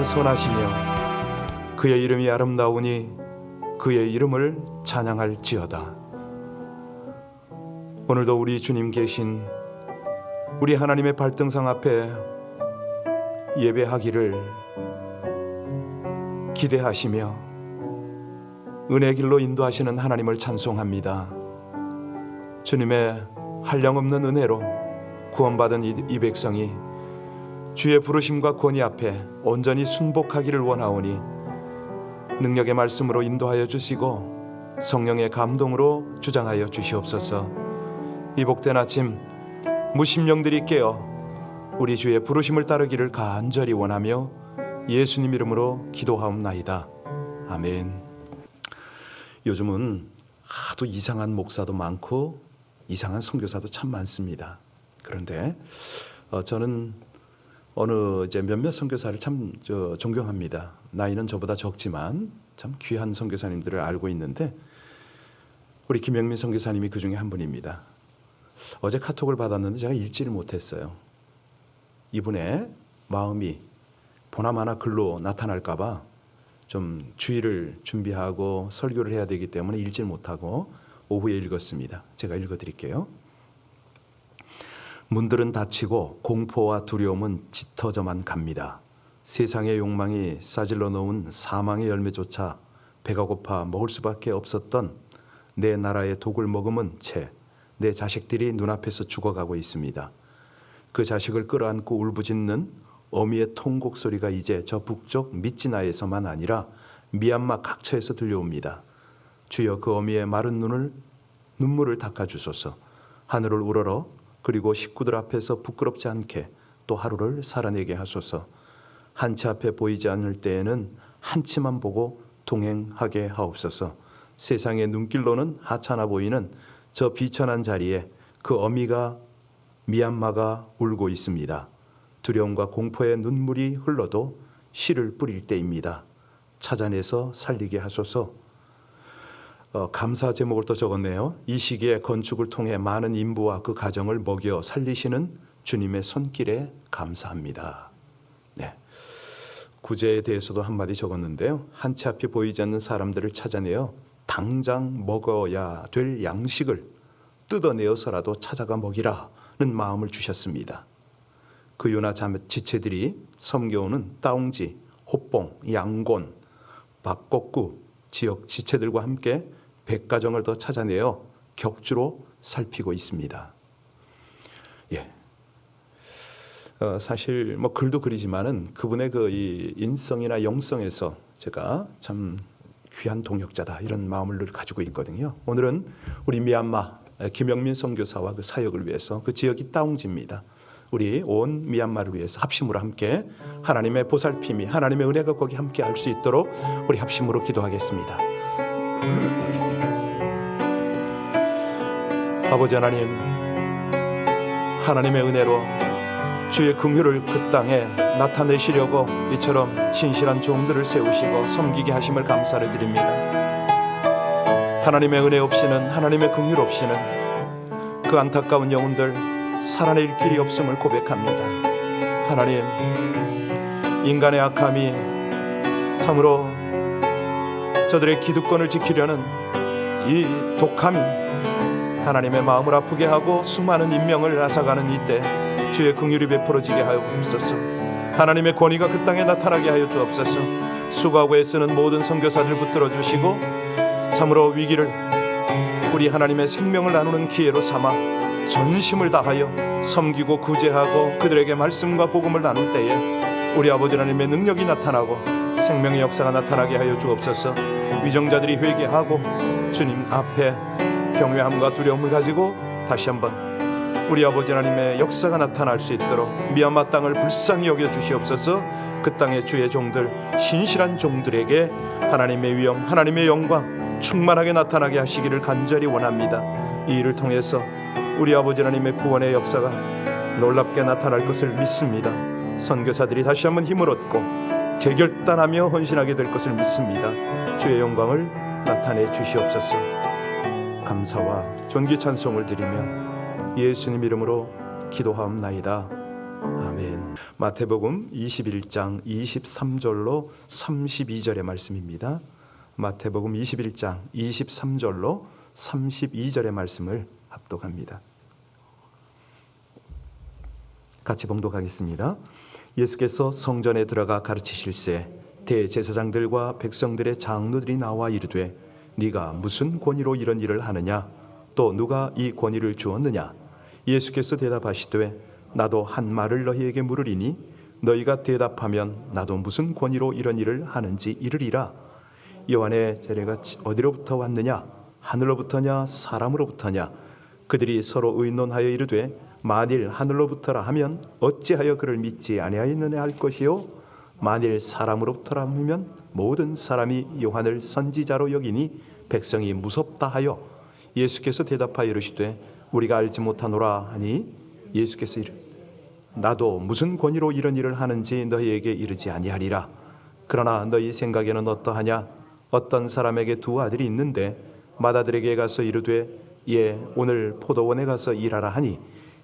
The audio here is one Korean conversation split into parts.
선하시며 그의 이름이 아름다우니 그의 이름을 찬양할지어다. 오늘도 우리 주님 계신 우리 하나님의 발등상 앞에 예배하기를 기대하시며 은혜의 길로 인도하시는 하나님을 찬송합니다. 주님의 한량없는 은혜로 구원받은 이 백성이 주의 부르심과 권위 앞에 온전히 순복하기를 원하오니 능력의 말씀으로 인도하여 주시고 성령의 감동으로 주장하여 주시옵소서. 이 복된 아침 무심령들이 깨어 우리 주의 부르심을 따르기를 간절히 원하며 예수님 이름으로 기도하옵나이다. 아멘. 요즘은 하도 이상한 목사도 많고 이상한 선교사도 참 많습니다. 그런데 저는 이제 몇몇 선교사를 참 존경합니다. 나이는 저보다 적지만 참 귀한 선교사님들을 알고 있는데 우리 김영민 선교사님이 그 중에 한 분입니다. 어제 카톡을 받았는데 제가 읽지를 못했어요. 이분의 마음이 보나마나 글로 나타날까 봐 좀 주의를 준비하고 설교를 해야 되기 때문에 읽지를 못하고 오후에 읽었습니다. 제가 읽어드릴게요. 문들은 닫히고 공포와 두려움은 짙어져만 갑니다. 세상의 욕망이 싸질러 놓은 사망의 열매조차 배가 고파 먹을 수밖에 없었던 내 나라의 독을 머금은 채 내 자식들이 눈앞에서 죽어가고 있습니다. 그 자식을 끌어안고 울부짖는 어미의 통곡 소리가 이제 저 북쪽 미찌나에서만 아니라 미얀마 각처에서 들려옵니다. 주여 그 어미의 마른 눈물을 닦아주소서. 하늘을 우러러 그리고 식구들 앞에서 부끄럽지 않게 또 하루를 살아내게 하소서. 한치 앞에 보이지 않을 때에는 한치만 보고 동행하게 하옵소서. 세상의 눈길로는 하찮아 보이는 저 비천한 자리에 그 어미가 미얀마가 울고 있습니다. 두려움과 공포의 눈물이 흘러도 씨를 뿌릴 때입니다. 찾아내서 살리게 하소서. 감사 제목을 또 적었네요. 이 시기에 건축을 통해 많은 인부와 그 가정을 먹여 살리시는 주님의 손길에 감사합니다. 네. 구제에 대해서도 한마디 적었는데요. 한치 앞이 보이지 않는 사람들을 찾아내어 당장 먹어야 될 양식을 뜯어내어서라도 찾아가 먹이라는 마음을 주셨습니다. 그 유나 지체들이 섬겨오는 따옹지, 호뽕, 양곤, 박곡구 지역 지체들과 함께 100가정을 더 찾아내어 격주로 살피고 있습니다. 예. 사실 뭐 글도 글이지만은 그분의 이 인성이나 영성에서 제가 참 귀한 동역자다 이런 마음을 늘 가지고 있거든요. 오늘은 우리 미얀마 김영민 선교사와 그 사역을 위해서 그 지역이 따옹지입니다. 우리 온 미얀마를 위해서 합심으로 함께 하나님의 보살핌이 하나님의 은혜가 거기 함께 할 수 있도록 우리 합심으로 기도하겠습니다. 아버지 하나님, 하나님의 은혜로 주의 긍휼을 그 땅에 나타내시려고 이처럼 신실한 종들을 세우시고 섬기게 하심을 감사를 드립니다. 하나님의 은혜 없이는 하나님의 긍휼 없이는 그 안타까운 영혼들 살아낼 길이 없음을 고백합니다. 하나님, 인간의 악함이 참으로 저들의 기득권을 지키려는 이 독함이 하나님의 마음을 아프게 하고 수많은 인명을 앗아가는 이때 주의 긍휼이 베풀어지게 하옵소서. 하나님의 권위가 그 땅에 나타나게 하여 주옵소서. 수고하고 애쓰는 모든 선교사들 붙들어 주시고 참으로 위기를 우리 하나님의 생명을 나누는 기회로 삼아 전심을 다하여 섬기고 구제하고 그들에게 말씀과 복음을 나눌 때에 우리 아버지 하나님의 능력이 나타나고 생명의 역사가 나타나게 하여 주옵소서. 위정자들이 회개하고 주님 앞에 경외함과 두려움을 가지고 다시 한번 우리 아버지 하나님의 역사가 나타날 수 있도록 미얀마 땅을 불쌍히 여겨 주시옵소서. 그 땅의 주의 종들, 신실한 종들에게 하나님의 위엄, 하나님의 영광 충만하게 나타나게 하시기를 간절히 원합니다. 이 일을 통해서 우리 아버지 하나님의 구원의 역사가 놀랍게 나타날 것을 믿습니다. 선교사들이 다시 한번 힘을 얻고 재결단하며 헌신하게 될 것을 믿습니다. 주의 영광을 나타내 주시옵소서. 감사와 존귀 찬송을 드리며 예수님 이름으로 기도하옵나이다. 아멘. 마태복음 21장 23절로 32절의 말씀입니다. 마태복음 21장 23절로 32절의 말씀을 합독합니다. 같이 봉독하겠습니다. 예수께서 성전에 들어가 가르치실새 대제사장들과 백성들의 장로들이 나와 이르되 네가 무슨 권위로 이런 일을 하느냐? 또 누가 이 권위를 주었느냐? 예수께서 대답하시되 나도 한 말을 너희에게 물으리니 너희가 대답하면 나도 무슨 권위로 이런 일을 하는지 이르리라. 요한의 세례가 어디로부터 왔느냐? 하늘로부터냐 사람으로부터냐? 그들이 서로 의논하여 이르되 만일 하늘로부터라 하면 어찌하여 그를 믿지 아니하였느냐 할 것이요 만일 사람으로부터라 하면 모든 사람이 요한을 선지자로 여기니 백성이 무섭다 하여 예수께서 대답하여 이르시되 우리가 알지 못하노라 하니 예수께서 이르 나도 무슨 권위로 이런 일을 하는지 너희에게 이르지 아니하리라. 그러나 너희 생각에는 어떠하냐? 어떤 사람에게 두 아들이 있는데 맏아들에게 가서 이르되 예 오늘 포도원에 가서 일하라 하니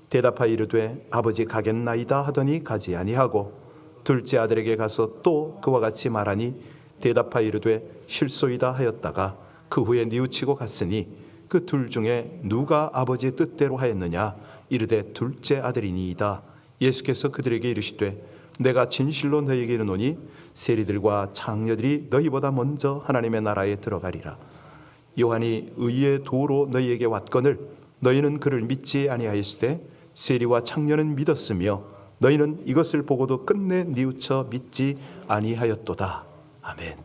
대답하여 이르되 아버지 가겠나이다 하더니 가지 아니하고 둘째 아들에게 가서 또 그와 같이 말하니 대답하여 이르되 실소이다 하였다가 그 후에 뉘우치고 갔으니 그 둘 중에 누가 아버지의 뜻대로 하였느냐? 이르되 둘째 아들이니이다. 예수께서 그들에게 이르시되 내가 진실로 너희에게 이르노니 세리들과 창녀들이 너희보다 먼저 하나님의 나라에 들어가리라. 요한이 의의 도로 너희에게 왔거늘 너희는 그를 믿지 아니하였으되 세리와 창녀는 믿었으며 너희는 이것을 보고도 끝내 뉘우쳐 믿지 아니하였도다. 아멘.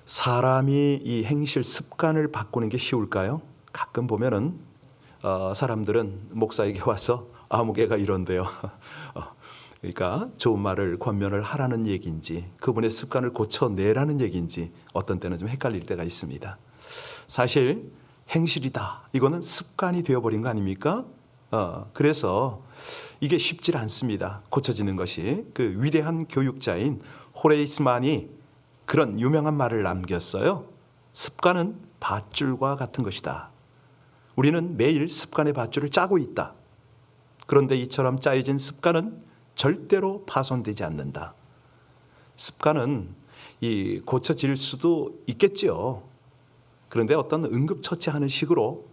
사람이 이 행실 습관을 바꾸는 게 쉬울까요? 가끔 보면은 사람들은 목사에게 와서 아무개가 이런데요. 그러니까 좋은 말을 권면을 하라는 얘기인지 그분의 습관을 고쳐내라는 얘기인지 어떤 때는 좀 헷갈릴 때가 있습니다. 사실 행실이다. 이거는 습관이 되어버린 거 아닙니까? 그래서 이게 쉽지 않습니다. 고쳐지는 것이. 그 위대한 교육자인 호레이스만이 그런 유명한 말을 남겼어요. 습관은 밧줄과 같은 것이다. 우리는 매일 습관의 밧줄을 짜고 있다. 그런데 이처럼 짜여진 습관은 절대로 파손되지 않는다. 습관은 고쳐질 수도 있겠지요. 그런데 어떤 응급처치하는 식으로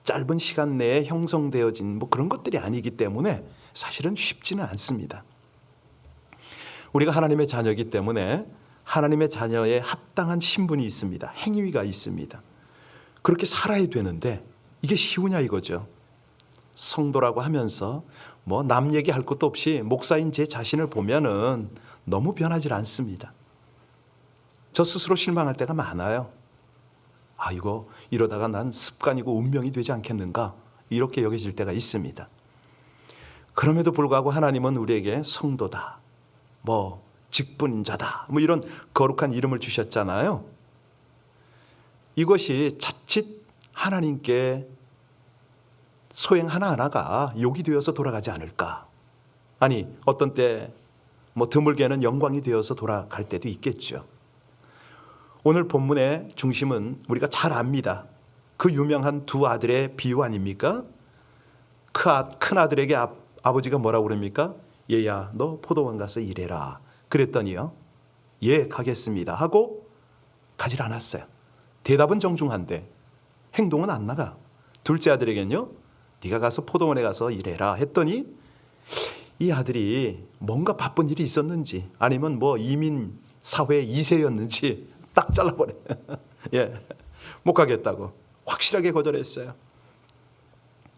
짧은 시간 내에 형성되어진 그런 것들이 아니기 때문에 사실은 쉽지는 않습니다. 우리가 하나님의 자녀이기 때문에 하나님의 자녀에 합당한 신분이 있습니다. 행위가 있습니다. 그렇게 살아야 되는데 이게 쉬우냐 이거죠. 성도라고 하면서 남 얘기할 것도 없이 목사인 제 자신을 보면은 너무 변하지 않습니다. 저 스스로 실망할 때가 많아요. 이거 이러다가 난 습관이고 운명이 되지 않겠는가 이렇게 여겨질 때가 있습니다. 그럼에도 불구하고 하나님은 우리에게 성도다, 직분자다, 이런 거룩한 이름을 주셨잖아요. 이것이 자칫 하나님께 소행 하나하나가 욕이 되어서 돌아가지 않을까. 아니 어떤 때 드물게는 영광이 되어서 돌아갈 때도 있겠죠. 오늘 본문의 중심은 우리가 잘 압니다. 그 유명한 두 아들의 비유 아닙니까? 큰 아들에게 아버지가 뭐라고 그럽니까? 얘야 너 포도원 가서 일해라. 그랬더니요 예 가겠습니다 하고 가질 않았어요. 대답은 정중한데 행동은 안 나가. 둘째 아들에게는요 네가 가서 포도원에 가서 일해라 했더니 이 아들이 뭔가 바쁜 일이 있었는지 아니면 이민 사회 2세였는지 딱 잘라버려. 못 가겠다고 확실하게 거절했어요.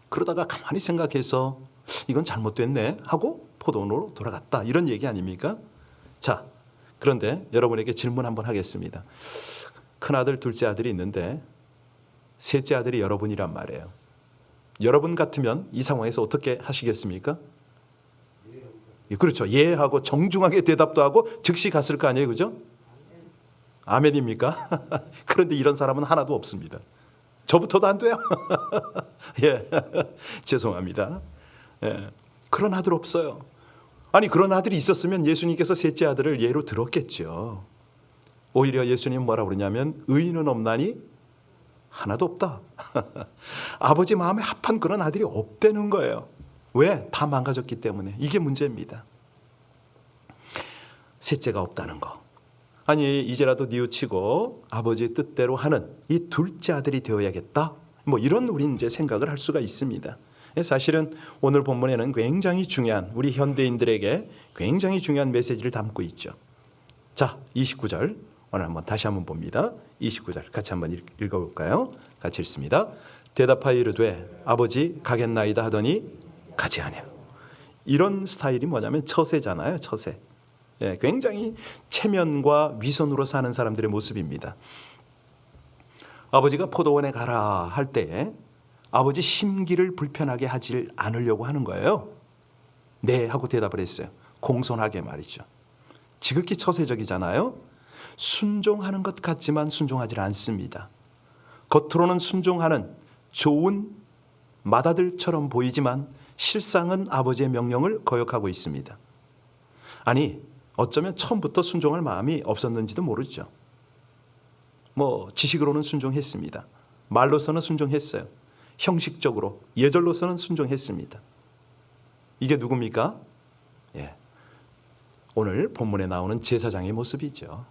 그러다가 가만히 생각해서 이건 잘못됐네 하고 포도원으로 돌아갔다. 이런 얘기 아닙니까? 자, 그런데 여러분에게 질문 한번 하겠습니다. 큰아들, 둘째 아들이 있는데 셋째 아들이 여러분이란 말이에요. 여러분 같으면 이 상황에서 어떻게 하시겠습니까? 그렇죠. 예 하고 정중하게 대답도 하고 즉시 갔을 거 아니에요. 그죠? 아멘입니까? 그런데 이런 사람은 하나도 없습니다. 저부터도 안 돼요. 죄송합니다. 그런 아들 없어요. 아니 그런 아들이 있었으면 예수님께서 셋째 아들을 예로 들었겠죠. 오히려 예수님 뭐라고 그러냐면 의인은 없나니 하나도 없다. 아버지 마음에 합한 그런 아들이 없다는 거예요. 왜? 다 망가졌기 때문에. 이게 문제입니다. 셋째가 없다는 거. 아니 이제라도 뉘우치고 아버지의 뜻대로 하는 이 둘째 아들이 되어야겠다. 뭐 이런 우리 이제 생각을 할 수가 있습니다. 사실은 오늘 본문에는 굉장히 중요한, 우리 현대인들에게 굉장히 중요한 메시지를 담고 있죠. 자, 29절 오늘 다시 한번 봅니다. 29절 같이 한번 읽어볼까요? 같이 읽습니다. 대답하여 이르되 아버지 가겠나이다 하더니 가지 아니하. 이런 스타일이 뭐냐면 처세잖아요. 처세. 예, 굉장히 체면과 위선으로 사는 사람들의 모습입니다. 아버지가 포도원에 가라 할 때 아버지 심기를 불편하게 하지 않으려고 하는 거예요. 네 하고 대답을 했어요. 공손하게 말이죠. 지극히 처세적이잖아요. 순종하는 것 같지만 순종하지 않습니다. 겉으로는 순종하는 좋은 맏아들처럼 보이지만 실상은 아버지의 명령을 거역하고 있습니다. 아니 어쩌면 처음부터 순종할 마음이 없었는지도 모르죠. 뭐 지식으로는 순종했습니다. 말로서는 순종했어요. 형식적으로 예절로서는 순종했습니다. 이게 누굽니까? 예, 오늘 본문에 나오는 제사장의 모습이죠.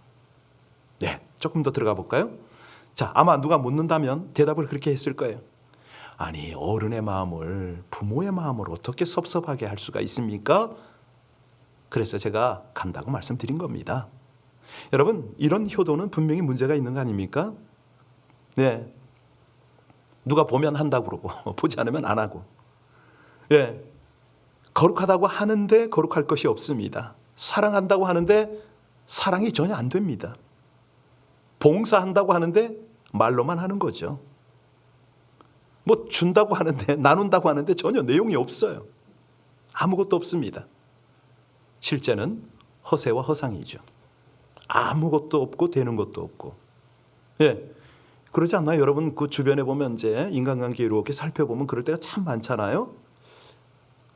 네, 조금 더 들어가 볼까요? 자, 아마 누가 묻는다면 대답을 그렇게 했을 거예요. 아니 어른의 마음을 부모의 마음을 어떻게 섭섭하게 할 수가 있습니까? 그래서 제가 간다고 말씀드린 겁니다. 여러분 이런 효도는 분명히 문제가 있는 거 아닙니까? 네, 누가 보면 한다고 그러고 보지 않으면 안 하고, 예, 거룩하다고 하는데 거룩할 것이 없습니다. 사랑한다고 하는데 사랑이 전혀 안 됩니다. 봉사한다고 하는데 말로만 하는 거죠. 뭐 준다고 하는데 나눈다고 하는데 전혀 내용이 없어요. 아무것도 없습니다. 실제는 허세와 허상이죠. 아무것도 없고 되는 것도 없고. 예, 그러지 않나요? 여러분 그 주변에 보면 이제 인간관계 이렇게 살펴보면 그럴 때가 참 많잖아요.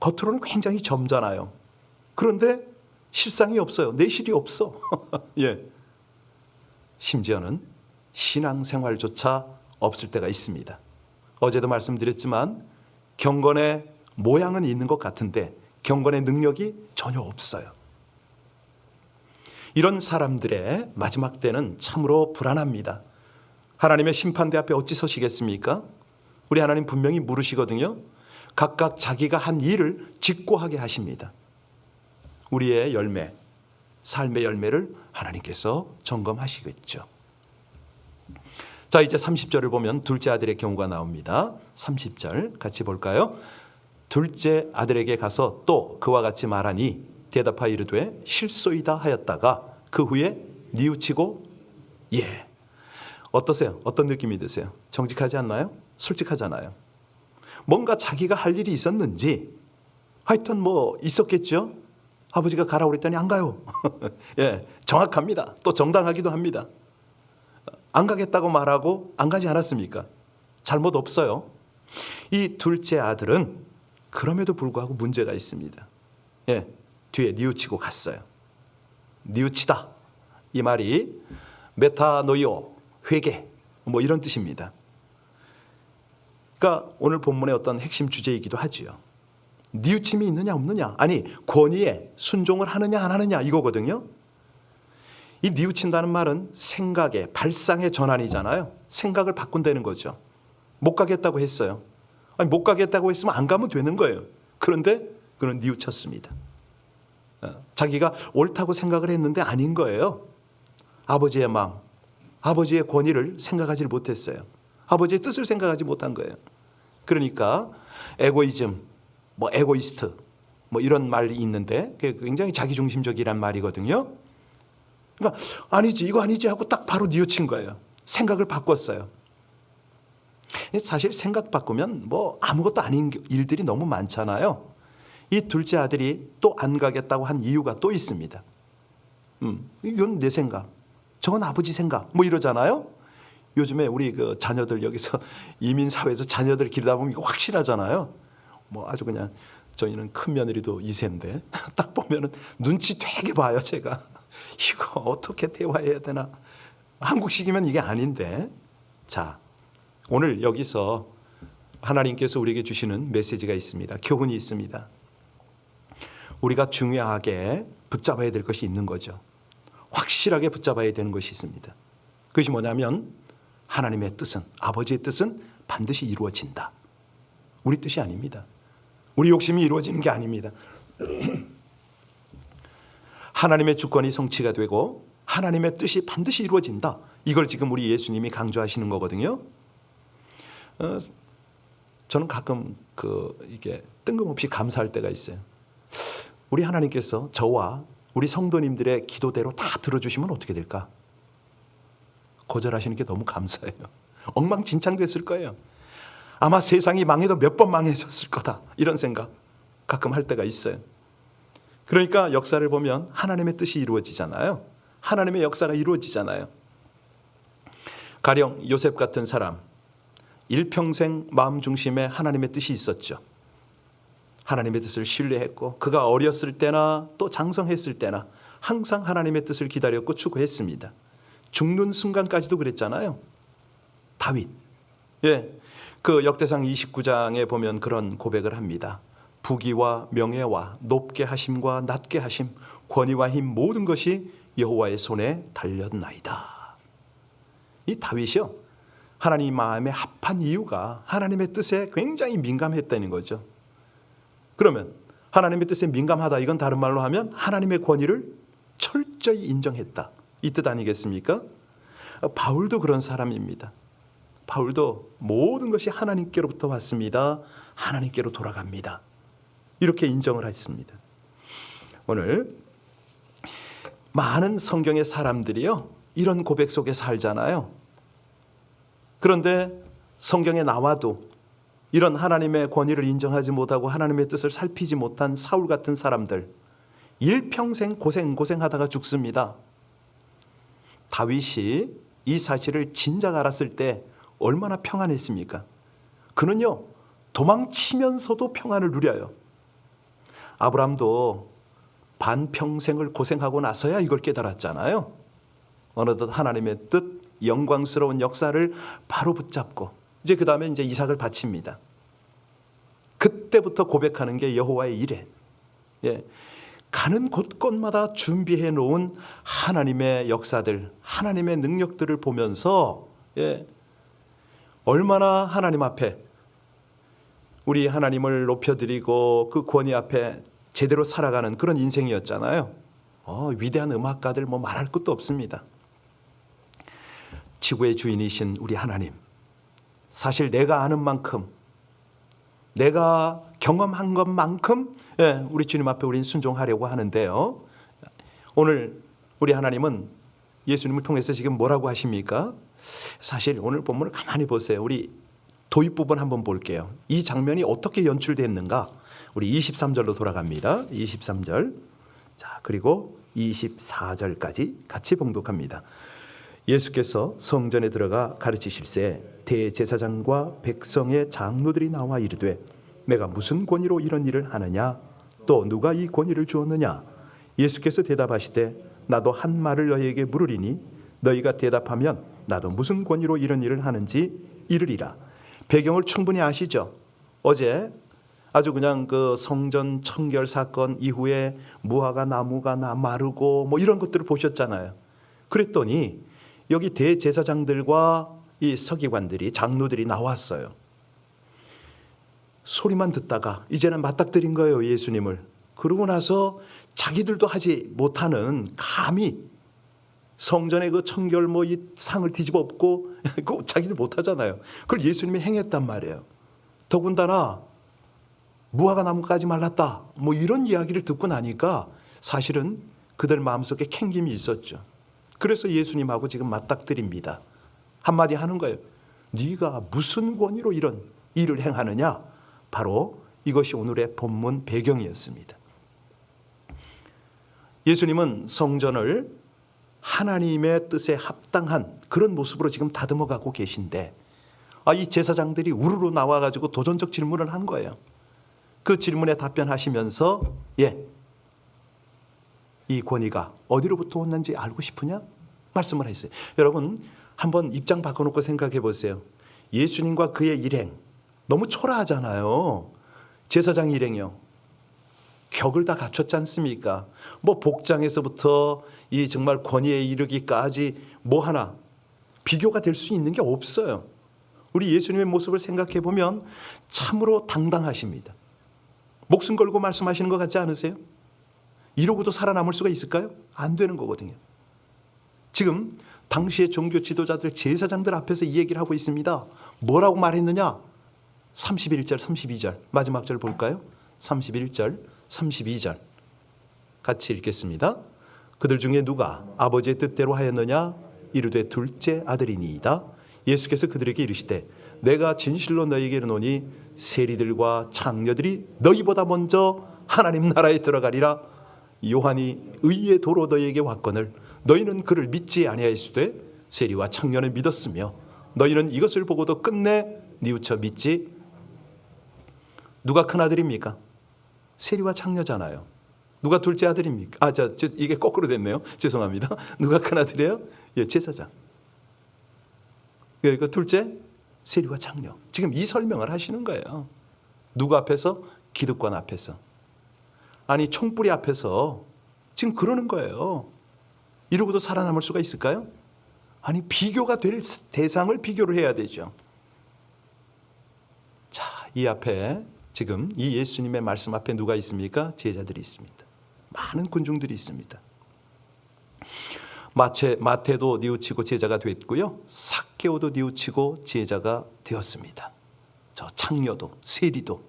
겉으로는 굉장히 젊잖아요. 그런데 실상이 없어요. 내실이 없어. 예, 심지어는 신앙생활조차 없을 때가 있습니다. 어제도 말씀드렸지만 경건의 모양은 있는 것 같은데 경건의 능력이 전혀 없어요. 이런 사람들의 마지막 때는 참으로 불안합니다. 하나님의 심판대 앞에 어찌 서시겠습니까? 우리 하나님 분명히 물으시거든요. 각각 자기가 한 일을 직고하게 하십니다. 우리의 열매, 삶의 열매를 하나님께서 점검하시겠죠. 자, 이제 30절을 보면 둘째 아들의 경우가 나옵니다. 30절 같이 볼까요? 둘째 아들에게 가서 또 그와 같이 말하니 대답하여 이르되 실소이다 하였다가 그 후에 뉘우치고 예. 어떠세요? 어떤 느낌이 드세요? 정직하지 않나요? 솔직하잖아요. 뭔가 자기가 할 일이 있었는지 하여튼 뭐 있었겠죠. 아버지가 가라고 그랬더니 안 가요. 예, 정확합니다. 또 정당하기도 합니다. 안 가겠다고 말하고 안 가지 않았습니까? 잘못 없어요. 이 둘째 아들은 그럼에도 불구하고 문제가 있습니다. 예, 뒤에 뉘우치고 갔어요. 뉘우치다 이 말이 메타노이오 회개 뭐 이런 뜻입니다. 그러니까 오늘 본문의 어떤 핵심 주제이기도 하지요. 뉘우침이 있느냐 없느냐, 아니 권위에 순종을 하느냐 안 하느냐 이거거든요. 이 뉘우친다는 말은 생각의 발상의 전환이잖아요. 생각을 바꾼다는 거죠. 못 가겠다고 했어요. 아니 못 가겠다고 했으면 안 가면 되는 거예요. 그런데 그는 뉘우쳤습니다. 자기가 옳다고 생각을 했는데 아닌 거예요. 아버지의 마음, 아버지의 권위를 생각하지 못했어요. 아버지의 뜻을 생각하지 못한 거예요. 그러니까 에고이즘, 뭐 에고이스트, 뭐 이런 말이 있는데 굉장히 자기중심적이란 말이거든요. 그러니까 아니지 이거 아니지 하고 딱 바로 뉘우친 거예요. 생각을 바꿨어요. 사실 생각 바꾸면 뭐 아무것도 아닌 일들이 너무 많잖아요. 이 둘째 아들이 또 안 가겠다고 한 이유가 또 있습니다. 이건 내 생각, 저건 아버지 생각, 뭐 이러잖아요. 요즘에 우리 그 자녀들 여기서 이민 사회에서 자녀들 기르다 보면 이거 확실하잖아요. 뭐 아주 그냥 저희는 큰 며느리도 2세인데 딱 보면은 눈치 되게 봐요. 제가 이거 어떻게 대화해야 되나. 한국식이면 이게 아닌데. 자, 오늘 여기서 하나님께서 우리에게 주시는 메시지가 있습니다. 교훈이 있습니다. 우리가 중요하게 붙잡아야 될 것이 있는 거죠. 확실하게 붙잡아야 되는 것이 있습니다. 그것이 뭐냐면 하나님의 뜻은, 아버지의 뜻은 반드시 이루어진다. 우리 뜻이 아닙니다. 우리 욕심이 이루어지는 게 아닙니다. 하나님의 주권이 성취가 되고 하나님의 뜻이 반드시 이루어진다. 이걸 지금 우리 예수님이 강조하시는 거거든요. 저는 가끔 이게 뜬금없이 감사할 때가 있어요. 우리 하나님께서 저와 우리 성도님들의 기도대로 다 들어주시면 어떻게 될까? 거절하시는 게 너무 감사해요. 엉망진창 됐을 거예요. 아마 세상이 망해도 몇 번 망했었을 거다. 이런 생각 가끔 할 때가 있어요. 그러니까 역사를 보면 하나님의 뜻이 이루어지잖아요. 하나님의 역사가 이루어지잖아요. 가령 요셉 같은 사람, 일평생 마음 중심에 하나님의 뜻이 있었죠. 하나님의 뜻을 신뢰했고 그가 어렸을 때나 또 장성했을 때나 항상 하나님의 뜻을 기다렸고 추구했습니다. 죽는 순간까지도 그랬잖아요. 다윗. 그 역대상 29장에 보면 그런 고백을 합니다. 부귀와 명예와 높게 하심과 낮게 하심, 권위와 힘 모든 것이 여호와의 손에 달렸나이다. 이 다윗이요, 하나님 마음에 합한 이유가 하나님의 뜻에 굉장히 민감했다는 거죠. 그러면 하나님의 뜻에 민감하다, 이건 다른 말로 하면 하나님의 권위를 철저히 인정했다, 이 뜻 아니겠습니까? 바울도 그런 사람입니다. 바울도 모든 것이 하나님께로부터 왔습니다. 하나님께로 돌아갑니다. 이렇게 인정을 했습니다. 오늘 많은 성경의 사람들이요, 이런 고백 속에 살잖아요. 그런데 성경에 나와도 이런 하나님의 권위를 인정하지 못하고 하나님의 뜻을 살피지 못한 사울 같은 사람들, 일평생 고생하다가 죽습니다. 다윗이 이 사실을 진작 알았을 때 얼마나 평안했습니까? 그는요, 도망치면서도 평안을 누려요. 아브람도 반평생을 고생하고 나서야 이걸 깨달았잖아요. 어느덧 하나님의 뜻, 영광스러운 역사를 바로 붙잡고 이제 그 다음에 이제 이삭을 바칩니다. 그때부터 고백하는 게 여호와의 이레. 가는 곳곳마다 준비해 놓은 하나님의 역사들, 하나님의 능력들을 보면서 얼마나 하나님 앞에 우리 하나님을 높여드리고 그 권위 앞에 제대로 살아가는 그런 인생이었잖아요. 위대한 음악가들 뭐 말할 것도 없습니다. 지구의 주인이신 우리 하나님, 사실 내가 아는 만큼, 내가 경험한 것만큼 우리 주님 앞에 우리는 순종하려고 하는데요. 오늘 우리 하나님은 예수님을 통해서 지금 뭐라고 하십니까? 사실 오늘 본문을 가만히 보세요. 우리 도입 부분 한번 볼게요. 이 장면이 어떻게 연출됐는가? 우리 23절로 돌아갑니다. 23절. 자, 그리고 24절까지 같이 봉독합니다. 예수께서 성전에 들어가 가르치실새 대제사장과 백성의 장로들이 나와 이르되 내가 무슨 권위로 이런 일을 하느냐? 또 누가 이 권위를 주었느냐? 예수께서 대답하시되 나도 한 말을 너희에게 물으리니 너희가 대답하면 나도 무슨 권위로 이런 일을 하는지 이르리라. 배경을 충분히 아시죠? 어제 아주 그냥 그 성전 청결 사건 이후에 무화과 나무가 마르고 뭐 이런 것들을 보셨잖아요. 그랬더니 여기 대제사장들과 이 서기관들이, 장로들이 나왔어요. 소리만 듣다가 이제는 맞닥뜨린 거예요, 예수님을. 그러고 나서 자기들도 하지 못하는, 감히 성전의 그 청결 뭐 이 상을 뒤집어 엎고 그 자기들 못하잖아요. 그걸 예수님이 행했단 말이에요. 더군다나 무화과 나무까지 말랐다, 뭐 이런 이야기를 듣고 나니까 사실은 그들 마음속에 캥김이 있었죠. 그래서 예수님하고 지금 맞닥뜨립니다. 한마디 하는 거예요. 네가 무슨 권위로 이런 일을 행하느냐? 바로 이것이 오늘의 본문 배경이었습니다. 예수님은 성전을 하나님의 뜻에 합당한 그런 모습으로 지금 다듬어가고 계신데 이 제사장들이 우르르 나와가지고 도전적 질문을 한 거예요. 그 질문에 답변하시면서 이 권위가 어디로부터 왔는지 알고 싶으냐? 말씀을 했어요. 여러분 한번 입장 바꿔놓고 생각해 보세요. 예수님과 그의 일행, 너무 초라하잖아요. 제사장 일행이요. 격을 다 갖췄지 않습니까? 뭐 복장에서부터 이 정말 권위에 이르기까지 뭐 하나 비교가 될 수 있는 게 없어요. 우리 예수님의 모습을 생각해 보면 참으로 당당하십니다. 목숨 걸고 말씀하시는 것 같지 않으세요? 이러고도 살아남을 수가 있을까요? 안 되는 거거든요. 지금 당시의 종교 지도자들, 제사장들 앞에서 이 얘기를 하고 있습니다. 뭐라고 말했느냐? 31절, 32절 마지막 절 볼까요? 31절, 32절 같이 읽겠습니다. 그들 중에 누가 아버지의 뜻대로 하였느냐? 이르되 둘째 아들이니이다. 예수께서 그들에게 이르시되 내가 진실로 너희에게 이르노니 세리들과 창녀들이 너희보다 먼저 하나님 나라에 들어가리라. 요한이 의의 도로 너희에게 왔거늘 너희는 그를 믿지 아니하였으되 세리와 창녀는 믿었으며 너희는 이것을 보고도 끝내 뉘우쳐 믿지. 누가 큰 아들입니까? 세리와 창녀잖아요. 누가 둘째 아들입니까? 이게 거꾸로 됐네요. 죄송합니다. 누가 큰 아들이에요? 예, 제사장. 그러니까 둘째 세리와 창녀. 지금 이 설명을 하시는 거예요. 누구 앞에서? 기득권 앞에서. 아니 총뿌리 앞에서 지금 그러는 거예요. 이러고도 살아남을 수가 있을까요? 아니 비교가 될 대상을 비교를 해야 되죠. 자, 이 앞에 지금 이 예수님의 말씀 앞에 누가 있습니까? 제자들이 있습니다. 많은 군중들이 있습니다. 마태도 뉘우치고 제자가 됐고요. 삭개오도 뉘우치고 제자가 되었습니다. 저 창녀도 세리도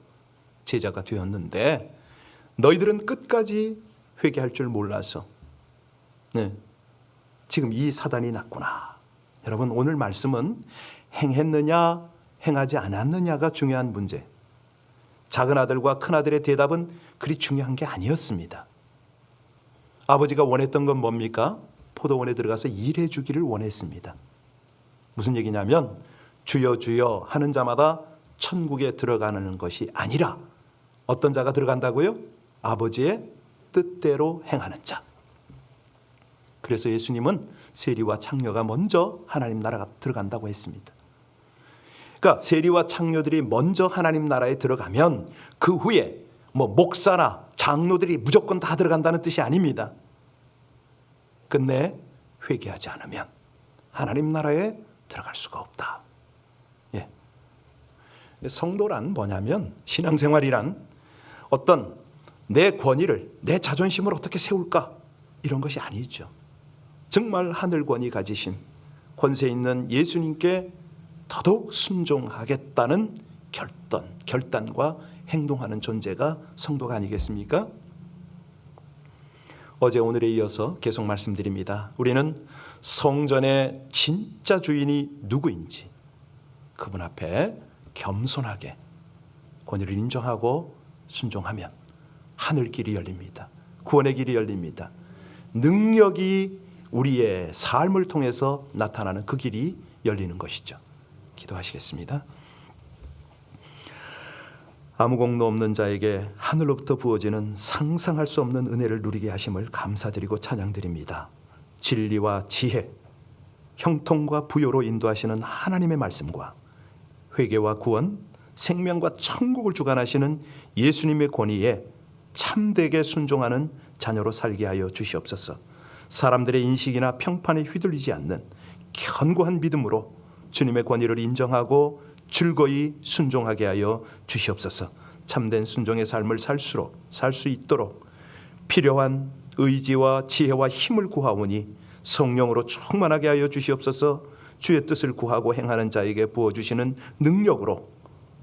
제자가 되었는데 너희들은 끝까지 회개할 줄 몰라서 지금 이 사단이 났구나. 여러분 오늘 말씀은 행했느냐 행하지 않았느냐가 중요한 문제. 작은 아들과 큰 아들의 대답은 그리 중요한 게 아니었습니다. 아버지가 원했던 건 뭡니까? 포도원에 들어가서 일해 주기를 원했습니다. 무슨 얘기냐면 주여 주여 하는 자마다 천국에 들어가는 것이 아니라 어떤 자가 들어간다고요? 아버지의 뜻대로 행하는 자. 그래서 예수님은 세리와 창녀가 먼저 하나님 나라가 들어간다고 했습니다. 그러니까 세리와 창녀들이 먼저 하나님 나라에 들어가면 그 후에 목사나 장로들이 무조건 다 들어간다는 뜻이 아닙니다. 끝내 회개하지 않으면 하나님 나라에 들어갈 수가 없다. 예. 성도란 뭐냐면 신앙생활이란 어떤 내 권위를 내 자존심을 어떻게 세울까 이런 것이 아니죠. 정말 하늘 권위 가지신 권세 있는 예수님께 더더욱 순종하겠다는 결단과 행동하는 존재가 성도가 아니겠습니까? 어제 오늘에 이어서 계속 말씀드립니다. 우리는 성전의 진짜 주인이 누구인지 그분 앞에 겸손하게 권위를 인정하고 순종하면 하늘길이 열립니다. 구원의 길이 열립니다. 능력이 우리의 삶을 통해서 나타나는 그 길이 열리는 것이죠. 기도하시겠습니다. 아무 공로 없는 자에게 하늘로부터 부어지는 상상할 수 없는 은혜를 누리게 하심을 감사드리고 찬양드립니다. 진리와 지혜, 형통과 부요로 인도하시는 하나님의 말씀과 회개와 구원, 생명과 천국을 주관하시는 예수님의 권위에 참되게 순종하는 자녀로 살게 하여 주시옵소서. 사람들의 인식이나 평판에 휘둘리지 않는 견고한 믿음으로 주님의 권위를 인정하고 즐거이 순종하게 하여 주시옵소서. 참된 순종의 삶을 살 수 있도록 필요한 의지와 지혜와 힘을 구하오니 성령으로 충만하게 하여 주시옵소서. 주의 뜻을 구하고 행하는 자에게 부어주시는 능력으로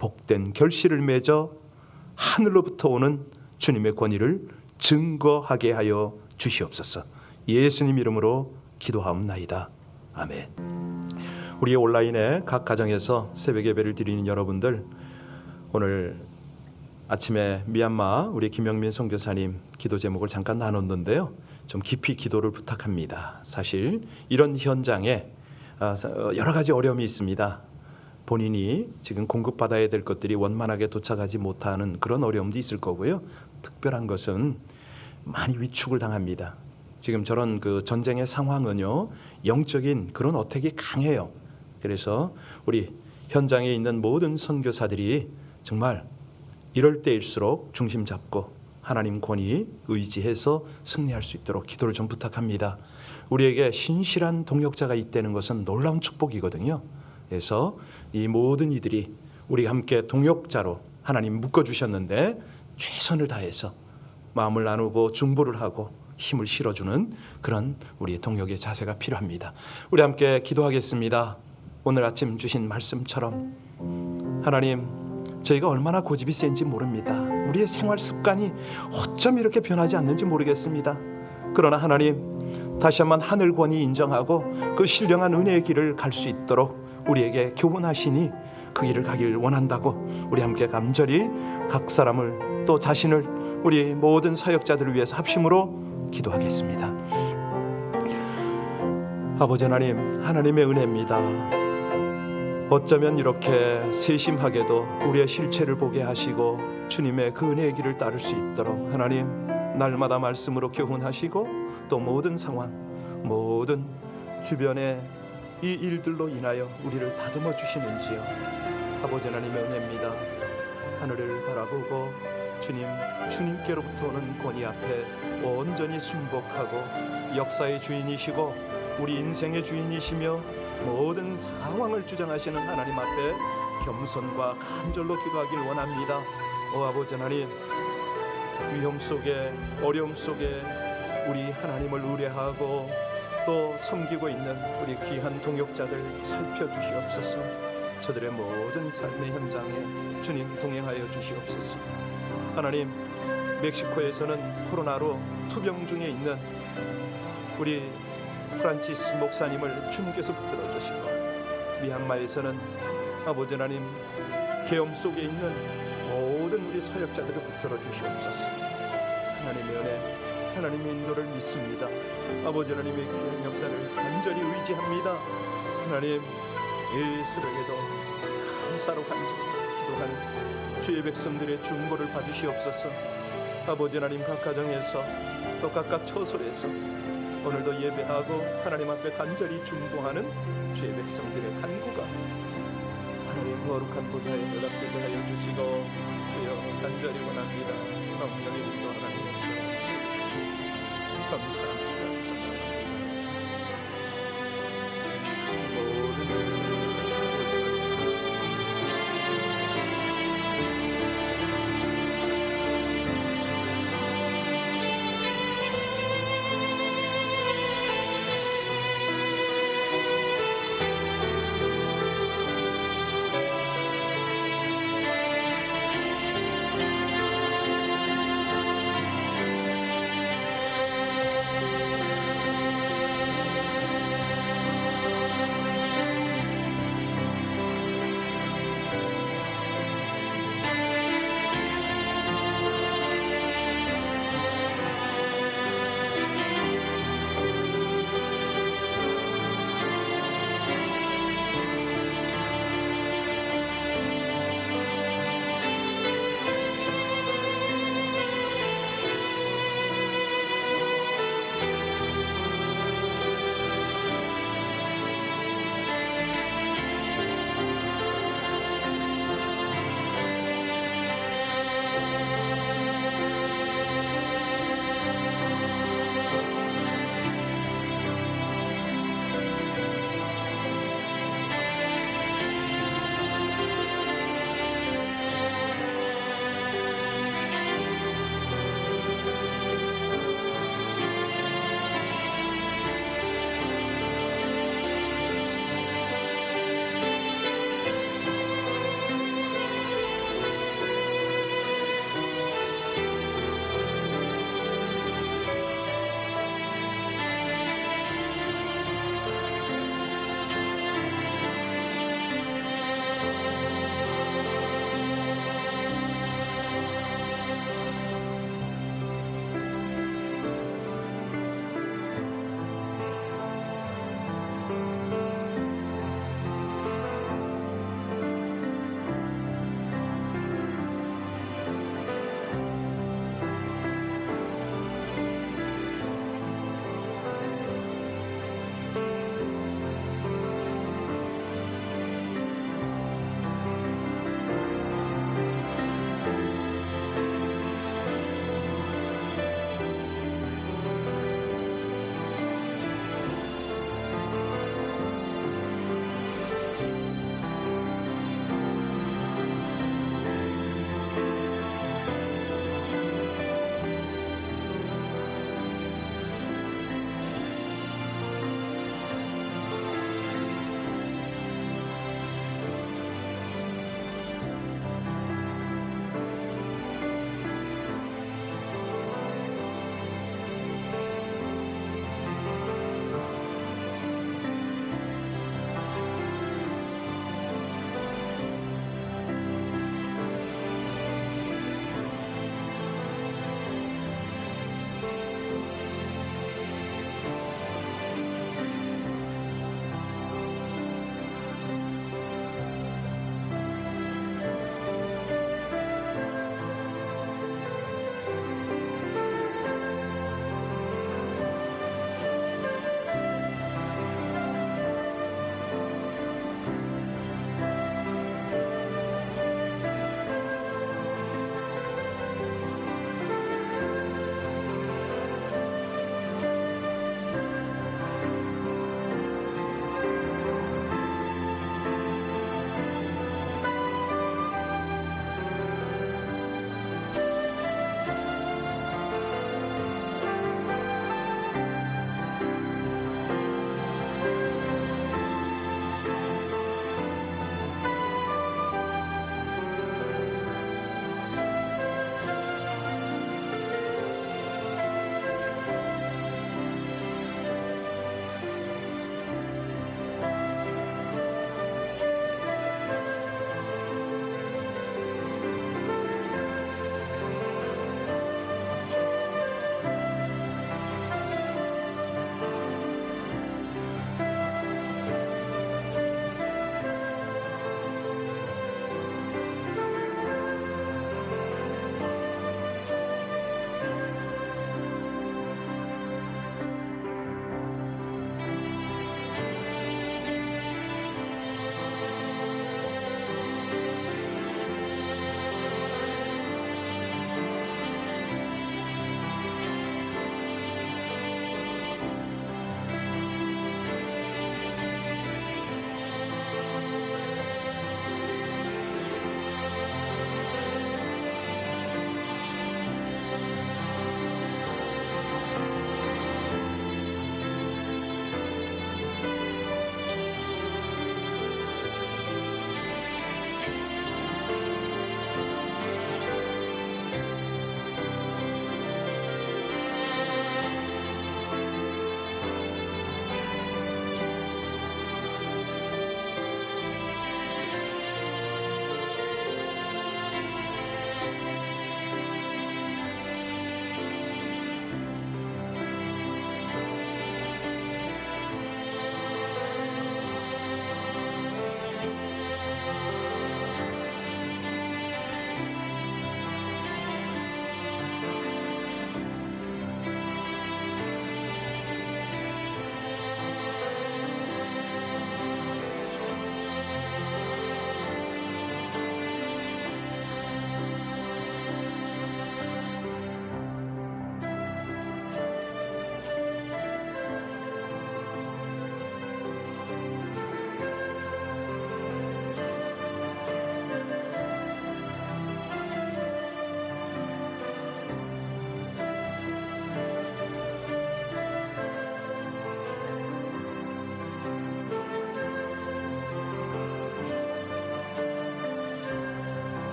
복된 결실을 맺어 하늘로부터 오는 주님의 권위를 증거하게 하여 주시옵소서. 예수님 이름으로 기도하옵나이다. 아멘. 우리 온라인에 각 가정에서 새벽 예배를 드리는 여러분들, 오늘 아침에 미얀마 우리 김영민 선교사님 기도 제목을 잠깐 나눴는데요. 좀 깊이 기도를 부탁합니다. 사실 이런 현장에 여러 가지 어려움이 있습니다. 본인이 지금 공급받아야 될 것들이 원만하게 도착하지 못하는 그런 어려움도 있을 거고요. 특별한 것은 많이 위축을 당합니다. 지금 저런 그 전쟁의 상황은요, 영적인 그런 어택이 강해요. 그래서 우리 현장에 있는 모든 선교사들이 정말 이럴 때일수록 중심 잡고 하나님 권위 의지해서 승리할 수 있도록 기도를 좀 부탁합니다. 우리에게 신실한 동역자가 있다는 것은 놀라운 축복이거든요. 그래서 이 모든 이들이 우리가 함께 동역자로 하나님 묶어주셨는데 최선을 다해서 마음을 나누고 중보를 하고 힘을 실어주는 그런 우리의 동역의 자세가 필요합니다. 우리 함께 기도하겠습니다. 오늘 아침 주신 말씀처럼 하나님, 저희가 얼마나 고집이 센지 모릅니다. 우리의 생활 습관이 어쩜 이렇게 변하지 않는지 모르겠습니다. 그러나 하나님, 다시 한번 하늘 권위 인정하고 그 신령한 은혜의 길을 갈 수 있도록 우리에게 교훈하시니 그 길을 가길 원한다고 우리 함께 간절히 각 사람을 또 자신을 우리 모든 사역자들을 위해서 합심으로 기도하겠습니다. 아버지 하나님, 하나님의 은혜입니다. 어쩌면 이렇게 세심하게도 우리의 실체를 보게 하시고 주님의 그 은혜의 길을 따를 수 있도록 하나님 날마다 말씀으로 교훈하시고 또 모든 상황, 모든 주변의 이 일들로 인하여 우리를 다듬어 주시는지요. 아버지 하나님의 은혜입니다. 하늘을 바라보고 주님께로부터 오는 권위 앞에 온전히 순복하고 역사의 주인이시고 우리 인생의 주인이시며 모든 상황을 주장하시는 하나님 앞에 겸손과 간절로 기도하길 원합니다. 오 아버지 하나님, 위험 속에 어려움 속에 우리 하나님을 의뢰하고 또 섬기고 있는 우리 귀한 동역자들 살펴주시옵소서. 저들의 모든 삶의 현장에 주님 동행하여 주시옵소서. 하나님, 멕시코에서는 코로나로 투병 중에 있는 우리 프란치스 목사님을 주님께서 붙들어 주시고 미얀마에서는 아버지 하나님 계엄 속에 있는 모든 우리 사역자들을 붙들어 주시옵소서. 하나님의 은혜, 하나님의 인도를 믿습니다. 아버지 하나님의 귀한 역사를 간절히 의지합니다. 하나님, 이 새벽에도 감사로 간절히 기도하는 주의 백성들의 중보를 봐주시옵소서. 아버지 하나님, 각 가정에서 또 각각 처소에서 오늘도 예배하고 하나님 앞에 간절히 중보하는 주의 백성들의 간구가 하나님 거룩한 보좌에 연락되게 하여 주시고 주여 간절히 원합니다. 성령의 인도 하나님께서 감사합니다.